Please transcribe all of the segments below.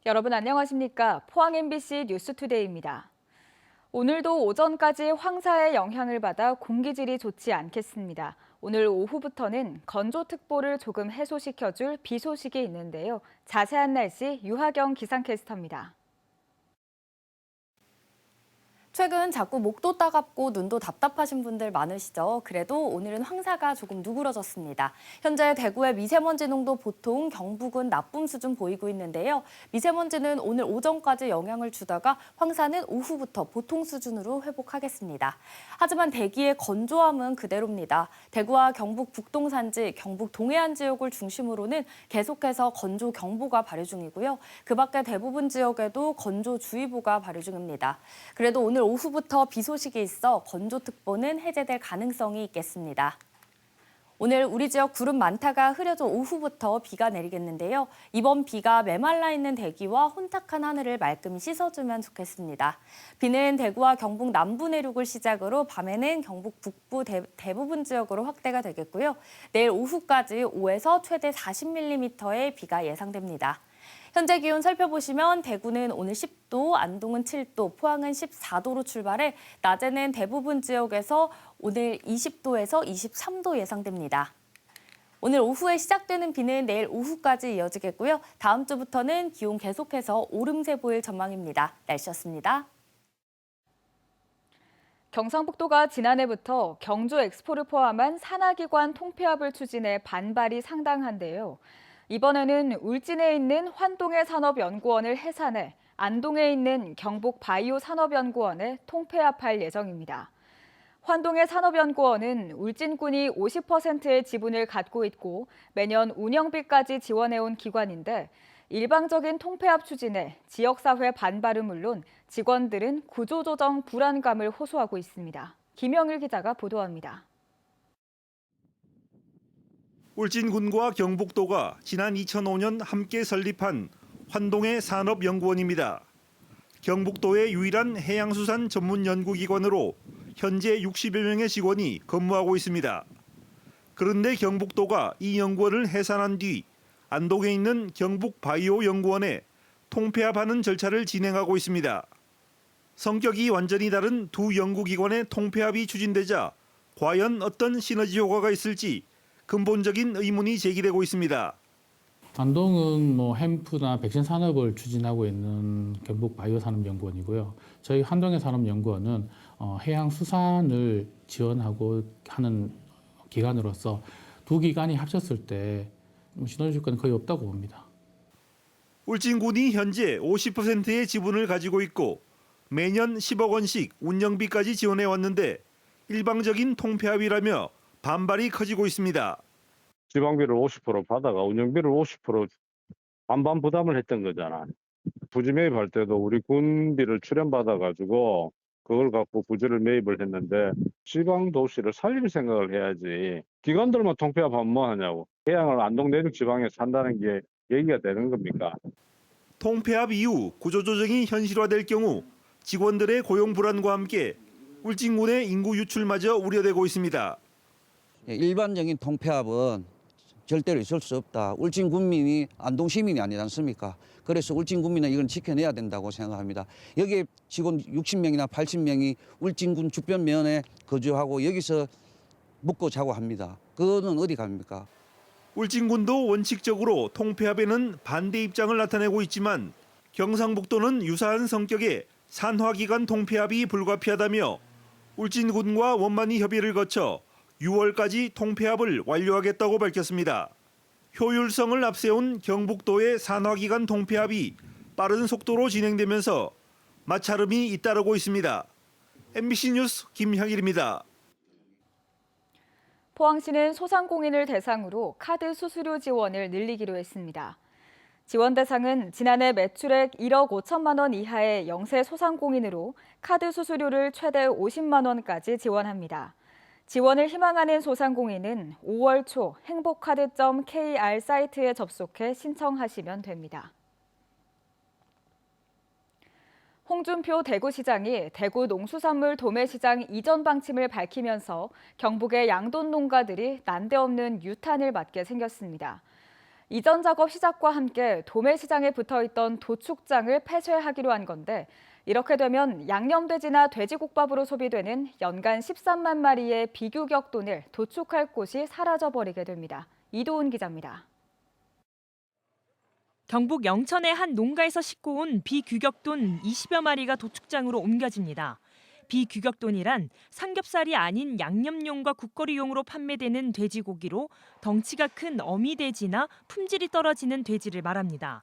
여러분 안녕하십니까? 포항 MBC 뉴스투데이입니다. 오늘도 오전까지 황사의 영향을 받아 공기질이 좋지 않겠습니다. 오늘 오후부터는 건조특보를 조금 해소시켜줄 비 소식이 있는데요. 자세한 날씨 유하경 기상캐스터입니다. 최근 자꾸 목도 따갑고 눈도 답답하신 분들 많으시죠? 그래도 오늘은 황사가 조금 누그러졌습니다. 현재 대구의 미세먼지 농도 보통 경북은 나쁨 수준 보이고 있는데요. 미세먼지는 오늘 오전까지 영향을 주다가 황사는 오후부터 보통 수준으로 회복하겠습니다. 하지만 대기의 건조함은 그대로입니다. 대구와 경북 북동 산지, 경북 동해안 지역을 중심으로는 계속해서 건조 경보가 발효 중이고요. 그 밖에 대부분 지역에도 건조주의보가 발효 중입니다. 그래도 오늘 오후부터 비 소식이 있어 건조특보는 해제될 가능성이 있겠습니다. 오늘 우리 지역 구름 많다가 흐려져 오후부터 비가 내리겠는데요. 이번 비가 메말라 있는 대기와 혼탁한 하늘을 말끔히 씻어주면 좋겠습니다. 비는 대구와 경북 남부 내륙을 시작으로 밤에는 경북 북부 대부분 지역으로 확대가 되겠고요. 내일 오후까지 5에서 최대 40mm의 비가 예상됩니다. 현재 기온 살펴보시면 대구는 오늘 10도, 안동은 7도, 포항은 14도로 출발해 낮에는 대부분 지역에서 오늘 20도에서 23도 예상됩니다. 오늘 오후에 시작되는 비는 내일 오후까지 이어지겠고요. 다음 주부터는 기온 계속해서 오름세 보일 전망입니다. 날씨였습니다. 경상북도가 지난해부터 경주 엑스포를 포함한 산하기관 통폐합을 추진해 반발이 상당한데요. 이번에는 울진에 있는 환동해 산업연구원을 해산해 안동에 있는 경북 바이오 산업연구원에 통폐합할 예정입니다. 환동해 산업연구원은 울진군이 50%의 지분을 갖고 있고 매년 운영비까지 지원해온 기관인데 일방적인 통폐합 추진에 지역사회 반발은 물론 직원들은 구조조정 불안감을 호소하고 있습니다. 김영일 기자가 보도합니다. 울진군과 경북도가 지난 2005년 함께 설립한 환동해 산업연구원입니다. 경북도의 유일한 해양수산 전문 연구기관으로 현재 60여 명의 직원이 근무하고 있습니다. 그런데 경북도가 이 연구원을 해산한 뒤 안동에 있는 경북 바이오 연구원에 통폐합하는 절차를 진행하고 있습니다. 성격이 완전히 다른 두 연구기관의 통폐합이 추진되자 과연 어떤 시너지 효과가 있을지 근본적인 의문이 제기되고 있습니다. 안동은 햄프나 백신 산업을 추진하고 있는 경북 바이오산업연구원이고요. 저희 환동해 산업연구원은 해양수산을 지원하고 하는 기관으로서 두 기관이 합쳤을 때 시너지 효과는 거의 없다고 봅니다. 울진군이 현재 50%의 지분을 가지고 있고 매년 10억 원씩 운영비까지 지원해 왔는데 일방적인 통폐합이라며 반발이 커지고 있습니다. 지방비를 50% 받아가 운영비를 50% 반반 부담을 했던 거잖아. 부지 매입할 때도 우리 군비를 출연받아가지고 그걸 갖고 부지를 매입을 했는데 지방 도시를 살릴 생각을 해야지. 기관들만 통폐합하면 뭐 하냐고. 해양을 안동 내륙 지방에 산다는 게 얘기가 되는 겁니까? 통폐합 이후 구조조정이 현실화될 경우 직원들의 고용 불안과 함께 울진군의 인구 유출마저 우려되고 있습니다. 일반적인 통폐합은 절대로 있을 수 없다. 울진 군민이 안동 시민이 아니지 않습니까? 그래서 울진 군민은 이건 지켜내야 된다고 생각합니다. 여기에 직원 60명이나 80명이 울진군 주변면에 거주하고 여기서 묵고 자고 합니다. 그거는 어디 갑니까? 울진군도 원칙적으로 통폐합에는 반대 입장을 나타내고 있지만 경상북도는 유사한 성격의 산화기관 통폐합이 불가피하다며 울진군과 원만히 협의를 거쳐 6월까지 통폐합을 완료하겠다고 밝혔습니다. 효율성을 앞세운 경북도의 산화기관 통폐합이 빠른 속도로 진행되면서 마찰음이 잇따르고 있습니다. MBC 뉴스 김향일입니다. 포항시는 소상공인을 대상으로 카드 수수료 지원을 늘리기로 했습니다. 지원 대상은 지난해 매출액 1억 5천만 원 이하의 영세 소상공인으로 카드 수수료를 최대 50만 원까지 지원합니다. 지원을 희망하는 소상공인은 5월 초 행복카드.kr 사이트에 접속해 신청하시면 됩니다. 홍준표 대구시장이 대구 농수산물 도매시장 이전 방침을 밝히면서 경북의 양돈 농가들이 난데없는 유탄을 맞게 생겼습니다. 이전 작업 시작과 함께 도매시장에 붙어있던 도축장을 폐쇄하기로 한 건데 이렇게 되면 양념돼지나 돼지국밥으로 소비되는 연간 13만 마리의 비규격돈을 도축할 곳이 사라져버리게 됩니다. 이도훈 기자입니다. 경북 영천의 한 농가에서 싣고 온 비규격돈 20여 마리가 도축장으로 옮겨집니다. 비규격돈이란 삼겹살이 아닌 양념용과 국거리용으로 판매되는 돼지고기로 덩치가 큰 어미돼지나 품질이 떨어지는 돼지를 말합니다.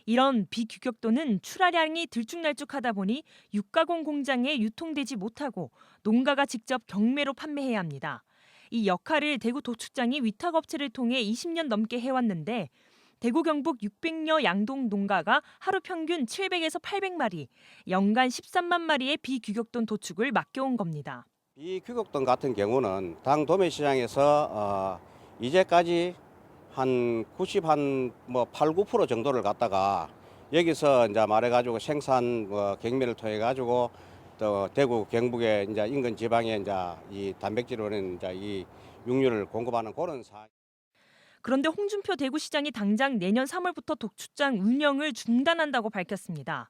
이런 비규격돈은 출하량이 들쭉날쭉하다 보니 육가공 공장에 유통되지 못하고 농가가 직접 경매로 판매해야 합니다. 이 역할을 대구 도축장이 위탁업체를 통해 20년 넘게 해왔는데 대구 경북 600여 양동 농가가 하루 평균 700에서 800마리, 연간 13만 마리의 비규격돈 도축을 맡겨온 겁니다. 비규격돈 같은 경우는 당 도매시장에서 이제까지 한 8, 9% 정도를 갖다가 여기서 이제 말해가지고 생산 경매를 통해 가지고 또 대구 경북의 이제 인근 지방에 이제 이 단백질로는 이제 이 육류를 공급하는 그런 사. 그런데 홍준표 대구시장이 당장 내년 3월부터 도축장 운영을 중단한다고 밝혔습니다.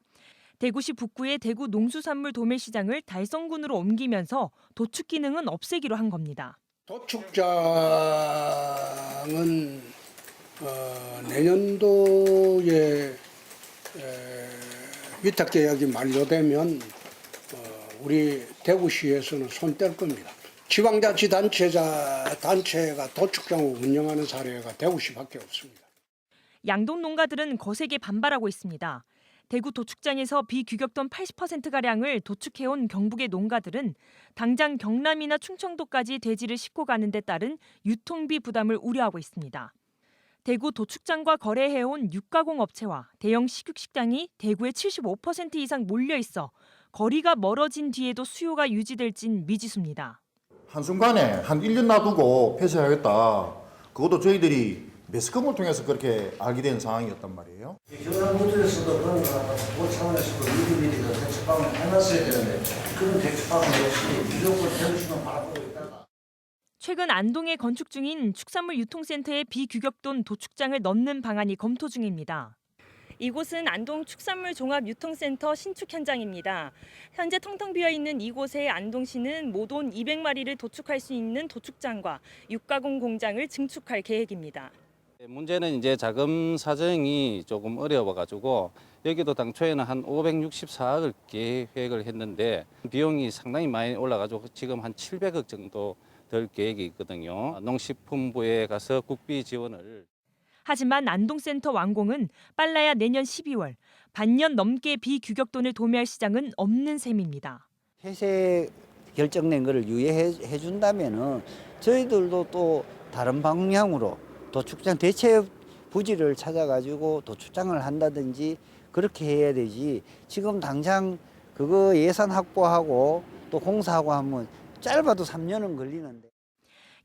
대구시 북구의 대구 농수산물 도매시장을 달성군으로 옮기면서 도축 기능은 없애기로 한 겁니다. 도축장은 내년도에 위탁 계약이 만료되면 우리 대구시에서는 손 뗄 겁니다. 지방자치단체가 도축장을 운영하는 사례가 대구시밖에 없습니다. 양동 농가들은 거세게 반발하고 있습니다. 대구 도축장에서 비규격돈 80%가량을 도축해온 경북의 농가들은 당장 경남이나 충청도까지 돼지를 싣고 가는 데 따른 유통비 부담을 우려하고 있습니다. 대구 도축장과 거래해온 육가공 업체와 대형 식육식당이 대구에 75% 이상 몰려 있어 거리가 멀어진 뒤에도 수요가 유지될진 미지수입니다. 한순간에 한 1년 놔두고 폐쇄하겠다. 그것도 저희들이 매스컴을 통해서 그렇게 알게 된 상황이었단 말이에요. 경상도에서도 그런 거 그 차원에서도 미리미리 대책방을 해놨어야 되는데 그런 대책방은 없이 무조건 대주만 바라보고 있다가. 최근 안동에 건축 중인 축산물 유통센터에 비규격돈 도축장을 넣는 방안이 검토 중입니다. 이곳은 안동 축산물 종합 유통센터 신축 현장입니다. 현재 텅텅 비어 있는 이곳에 안동시는 모돈 200마리를 도축할 수 있는 도축장과 육가공 공장을 증축할 계획입니다. 문제는 이제 자금 사정이 조금 어려워가지고 여기도 당초에는 한 564억을 계획을 했는데 비용이 상당히 많이 올라가지고 지금 한 700억 정도 될 계획이 있거든요. 농식품부에 가서 국비 지원을. 하지만 안동센터 완공은 빨라야 내년 12월, 반년 넘게 비규격돈을 도매할 시장은 없는 셈입니다. 폐쇄 결정된 것을 유예해 준다면은 저희들도 또 다른 방향으로 도축장 대체 부지를 찾아가지고 도축장을 한다든지 그렇게 해야 되지. 지금 당장 그거 예산 확보하고 또 공사하고 하면 짧아도 3년은 걸리는데.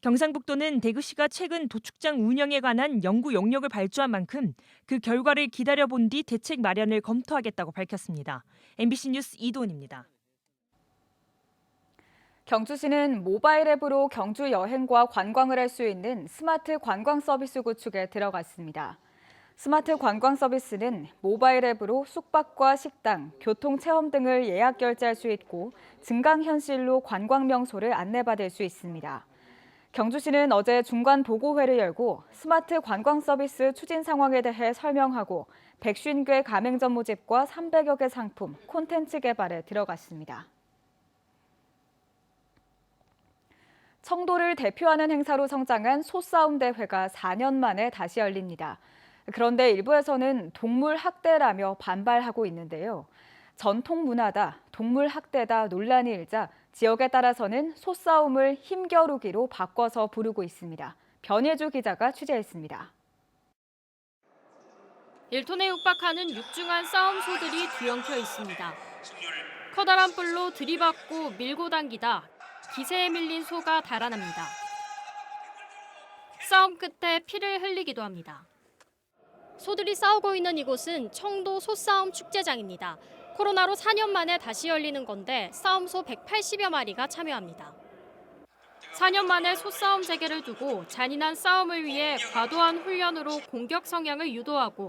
경상북도는 대구시가 최근 도축장 운영에 관한 연구 용역을 발주한 만큼 그 결과를 기다려본 뒤 대책 마련을 검토하겠다고 밝혔습니다. MBC 뉴스 이도은입니다. 경주시는 모바일 앱으로 경주 여행과 관광을 할 수 있는 스마트 관광 서비스 구축에 들어갔습니다. 스마트 관광 서비스는 모바일 앱으로 숙박과 식당, 교통 체험 등을 예약 결제할 수 있고 증강현실로 관광 명소를 안내받을 수 있습니다. 경주시는 어제 중간 보고회를 열고 스마트 관광 서비스 추진 상황에 대해 설명하고 150개 가맹점 모집과 300여 개 상품, 콘텐츠 개발에 들어갔습니다. 청도를 대표하는 행사로 성장한 소싸움 대회가 4년 만에 다시 열립니다. 그런데 일부에서는 동물 학대라며 반발하고 있는데요. 전통 문화다, 동물 학대다 논란이 일자 지역에 따라서는 소싸움을 힘겨루기로 바꿔서 부르고 있습니다. 변예주 기자가 취재했습니다. 1톤에 육박하는 육중한 싸움소들이 뒤엉켜 있습니다. 커다란 뿔로 들이받고 밀고 당기다 기세에 밀린 소가 달아납니다. 싸움 끝에 피를 흘리기도 합니다. 소들이 싸우고 있는 이곳은 청도 소싸움 축제장입니다. 코로나로 4년 만에 다시 열리는 건데 싸움소 180여 마리가 참여합니다. 4년 만에 소싸움 재개를 두고 잔인한 싸움을 위해 과도한 훈련으로 공격 성향을 유도하고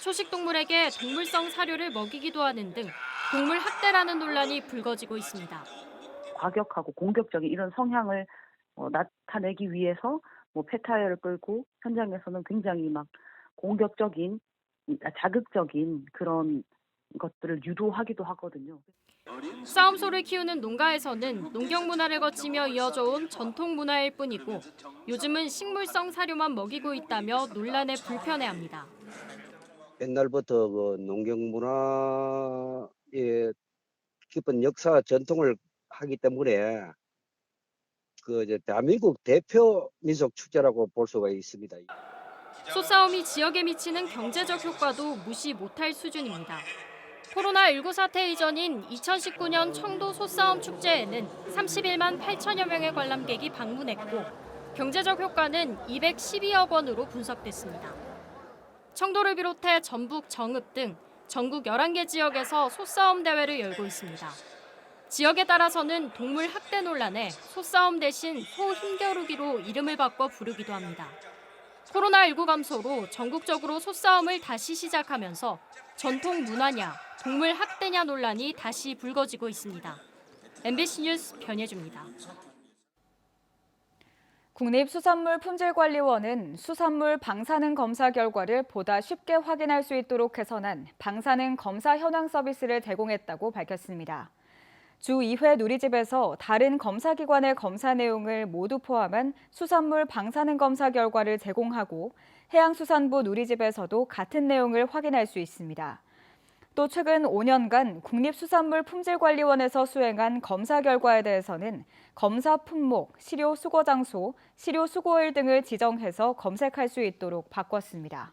초식동물에게 동물성 사료를 먹이기도 하는 등 동물 학대라는 논란이 불거지고 있습니다. 과격하고 공격적인 이런 성향을 나타내기 위해서 폐타이어를 끌고 현장에서는 굉장히 막 공격적인, 자극적인 그런 것들을 유도하기도 하거든요. 싸움소를 키우는 농가에서는 농경 문화를 거치며 이어져 온 전통 문화일 뿐이고 요즘은 식물성 사료만 먹이고 있다며 논란에 불편해합니다. 옛날부터 그 농경 문화의 깊은 역사 전통을 하기 때문에 이제 대한민국 대표 민속 축제라고 볼 수가 있습니다. 소싸움이 지역에 미치는 경제적 효과도 무시 못할 수준입니다. 코로나19 사태 이전인 2019년 청도 소싸움 축제에는 31만 8천여 명의 관람객이 방문했고 경제적 효과는 212억 원으로 분석됐습니다. 청도를 비롯해 전북, 정읍 등 전국 11개 지역에서 소싸움 대회를 열고 있습니다. 지역에 따라서는 동물 학대 논란에 소싸움 대신 소 힘겨루기로 이름을 바꿔 부르기도 합니다. 코로나19 감소로 전국적으로 소싸움을 다시 시작하면서 전통 문화냐, 동물 학대냐 논란이 다시 불거지고 있습니다. MBC 뉴스 변예주입니다. 국립수산물품질관리원은 수산물 방사능 검사 결과를 보다 쉽게 확인할 수 있도록 개선한 방사능 검사 현황 서비스를 제공했다고 밝혔습니다. 주 2회 누리집에서 다른 검사기관의 검사 내용을 모두 포함한 수산물 방사능 검사 결과를 제공하고 해양수산부 누리집에서도 같은 내용을 확인할 수 있습니다. 또 최근 5년간 국립수산물품질관리원에서 수행한 검사 결과에 대해서는 검사 품목, 시료 수거 장소, 시료 수거일 등을 지정해서 검색할 수 있도록 바꿨습니다.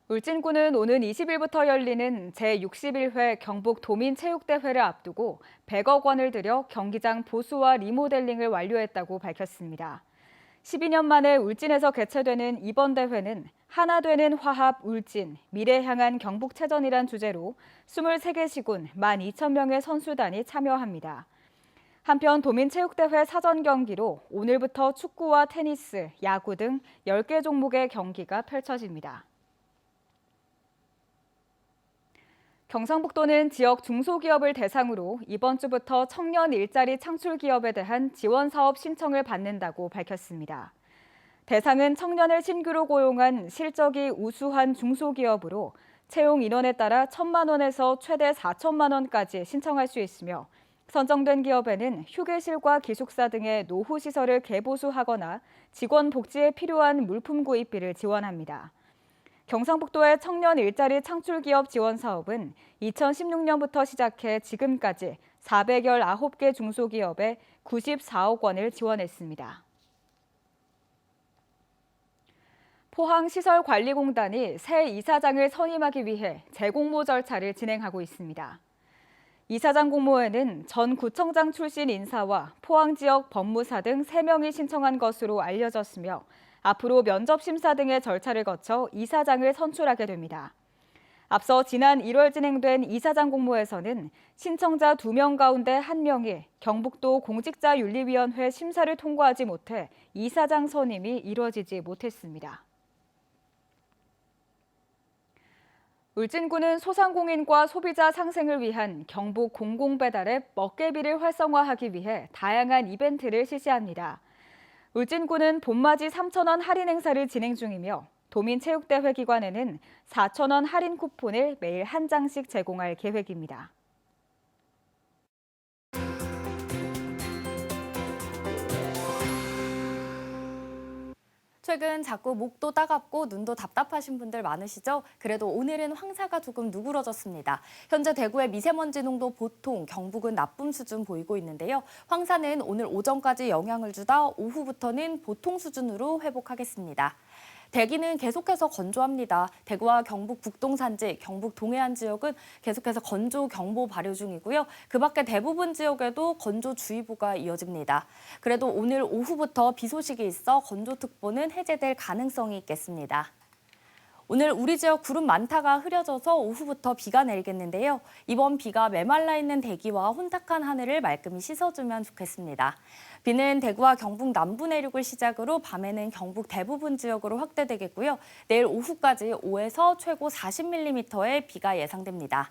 울진군은 오는 20일부터 열리는 제61회 경북 도민체육대회를 앞두고 100억 원을 들여 경기장 보수와 리모델링을 완료했다고 밝혔습니다. 12년 만에 울진에서 개최되는 이번 대회는 하나 되는 화합 울진, 미래 향한 경북체전이란 주제로 23개 시군 12,000명의 선수단이 참여합니다. 한편 도민체육대회 사전 경기로 오늘부터 축구와 테니스, 야구 등 10개 종목의 경기가 펼쳐집니다. 경상북도는 지역 중소기업을 대상으로 이번 주부터 청년 일자리 창출 기업에 대한 지원 사업 신청을 받는다고 밝혔습니다. 대상은 청년을 신규로 고용한 실적이 우수한 중소기업으로 채용 인원에 따라 1,000만 원에서 최대 4천만 원까지 신청할 수 있으며 선정된 기업에는 휴게실과 기숙사 등의 노후 시설을 개보수하거나 직원 복지에 필요한 물품 구입비를 지원합니다. 경상북도의 청년 일자리 창출 기업 지원 사업은 2016년부터 시작해 지금까지 419개 중소기업에 94억 원을 지원했습니다. 포항시설관리공단이 새 이사장을 선임하기 위해 재공모 절차를 진행하고 있습니다. 이사장 공모에는 전 구청장 출신 인사와 포항 지역 법무사 등 3명이 신청한 것으로 알려졌으며 앞으로 면접 심사 등의 절차를 거쳐 이사장을 선출하게 됩니다. 앞서 지난 1월 진행된 이사장 공모에서는 신청자 2명 가운데 1명이 경북도 공직자윤리위원회 심사를 통과하지 못해 이사장 선임이 이루어지지 못했습니다. 울진군은 소상공인과 소비자 상생을 위한 경북 공공배달앱 먹개비를 활성화하기 위해 다양한 이벤트를 실시합니다. 울진군은 봄맞이 3,000원 할인 행사를 진행 중이며 도민체육대회 기간에는 4,000원 할인 쿠폰을 매일 한 장씩 제공할 계획입니다. 최근 자꾸 목도 따갑고 눈도 답답하신 분들 많으시죠? 그래도 오늘은 황사가 조금 누그러졌습니다. 현재 대구의 미세먼지 농도 보통, 경북은 나쁨 수준 보이고 있는데요. 황사는 오늘 오전까지 영향을 주다 오후부터는 보통 수준으로 회복하겠습니다. 대기는 계속해서 건조합니다. 대구와 경북 북동 산지, 경북 동해안 지역은 계속해서 건조 경보 발효 중이고요. 그 밖에 대부분 지역에도 건조주의보가 이어집니다. 그래도 오늘 오후부터 비 소식이 있어 건조특보는 해제될 가능성이 있겠습니다. 오늘 우리 지역 구름 많다가 흐려져서 오후부터 비가 내리겠는데요. 이번 비가 메말라 있는 대기와 혼탁한 하늘을 말끔히 씻어주면 좋겠습니다. 비는 대구와 경북 남부 내륙을 시작으로 밤에는 경북 대부분 지역으로 확대되겠고요. 내일 오후까지 5에서 최고 40mm의 비가 예상됩니다.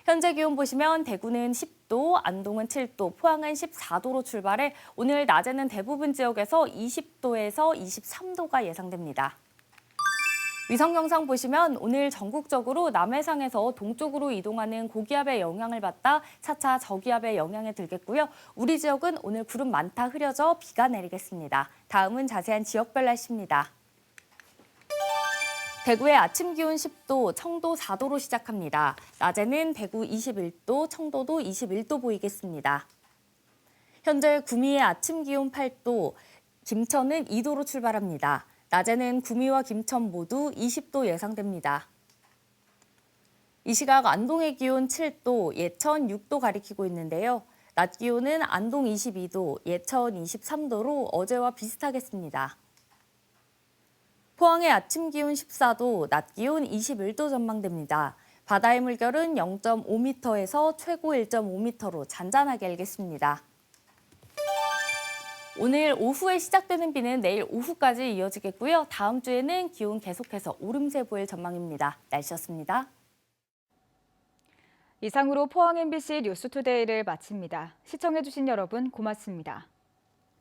현재 기온 보시면 대구는 10도, 안동은 7도, 포항은 14도로 출발해 오늘 낮에는 대부분 지역에서 20도에서 23도가 예상됩니다. 위성 영상 보시면 오늘 전국적으로 남해상에서 동쪽으로 이동하는 고기압의 영향을 받다 차차 저기압의 영향에 들겠고요. 우리 지역은 오늘 구름 많다 흐려져 비가 내리겠습니다. 다음은 자세한 지역별 날씨입니다. 대구의 아침 기온 10도, 청도 4도로 시작합니다. 낮에는 대구 21도, 청도도 21도 보이겠습니다. 현재 구미의 아침 기온 8도, 김천은 2도로 출발합니다. 낮에는 구미와 김천 모두 20도 예상됩니다. 이 시각 안동의 기온 7도, 예천 6도 가리키고 있는데요. 낮 기온은 안동 22도, 예천 23도로 어제와 비슷하겠습니다. 포항의 아침 기온 14도, 낮 기온 21도 전망됩니다. 바다의 물결은 0.5m에서 최고 1.5m로 잔잔하게 일겠습니다. 오늘 오후에 시작되는 비는 내일 오후까지 이어지겠고요. 다음 주에는 기온 계속해서 오름세 보일 전망입니다. 날씨였습니다. 이상으로 포항 MBC 뉴스투데이를 마칩니다. 시청해주신 여러분 고맙습니다.